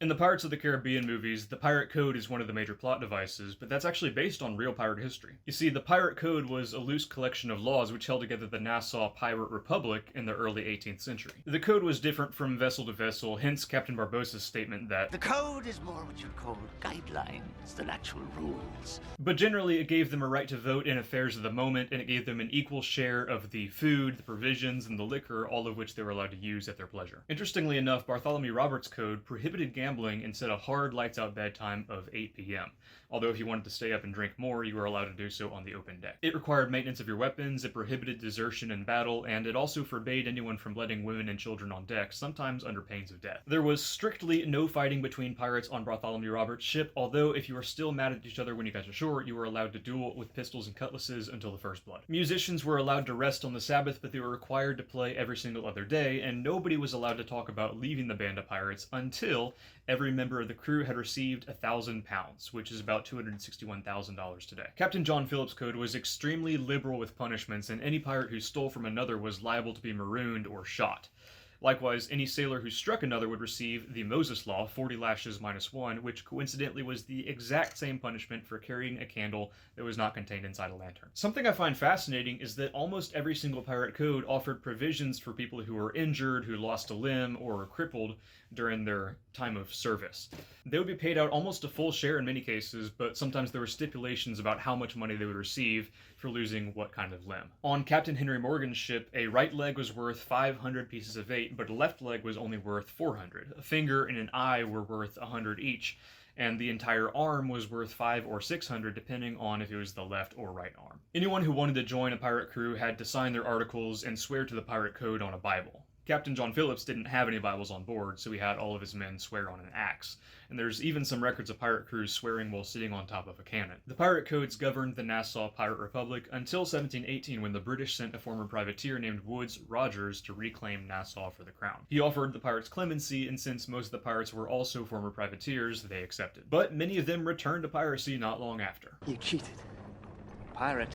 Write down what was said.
In the Pirates of the Caribbean movies, the Pirate Code is one of the major plot devices, but that's actually based on real pirate history. You see, the Pirate Code was a loose collection of laws which held together the Nassau Pirate Republic in the early 18th century. The code was different from vessel to vessel, hence Captain Barbossa's statement that, The code is more what you'd call guidelines than actual rules. but generally it gave them a right to vote in affairs of the moment, and it gave them an equal share of the food, the provisions, and the liquor, all of which they were allowed to use at their pleasure. Interestingly enough, Bartholomew Roberts' code prohibited gambling and set a hard lights out bedtime of 8 p.m. Although if you wanted to stay up and drink more, you were allowed to do so on the open deck. It required maintenance of your weapons, it prohibited desertion in battle, and it also forbade anyone from letting women and children on deck, sometimes under pains of death. There was strictly no fighting between pirates on Bartholomew Roberts' ship, although if you were still mad at each other when you got ashore, you were allowed to duel with pistols and cutlasses until the first blood. Musicians were allowed to rest on the Sabbath, but they were required to play every single other day, and nobody was allowed to talk about leaving the band of pirates until every member of the crew had received £1,000, which is about $261,000 today. Captain John Phillips' code was extremely liberal with punishments, and any pirate who stole from another was liable to be marooned or shot. Likewise, any sailor who struck another would receive the Moses Law, 40 lashes minus 1, which coincidentally was the exact same punishment for carrying a candle that was not contained inside a lantern. Something I find fascinating is that almost every single pirate code offered provisions for people who were injured, who lost a limb, or were crippled during their time of service. They would be paid out almost a full share in many cases, but sometimes there were stipulations about how much money they would receive for losing what kind of limb. On Captain Henry Morgan's ship, a right leg was worth 500 pieces of eight, but a left leg was only worth 400. A finger and an eye were worth 100 each, and the entire arm was worth 500 or 600 depending on if it was the left or right arm. Anyone who wanted to join a pirate crew had to sign their articles and swear to the pirate code on a Bible. Captain John Phillips didn't have any Bibles on board, so he had all of his men swear on an axe. And there's even some records of pirate crews swearing while sitting on top of a cannon. The pirate codes governed the Nassau Pirate Republic until 1718, when the British sent a former privateer named Woodes Rogers to reclaim Nassau for the crown. He offered the pirates clemency, and since most of the pirates were also former privateers, they accepted. But many of them returned to piracy not long after. You cheated. Pirate.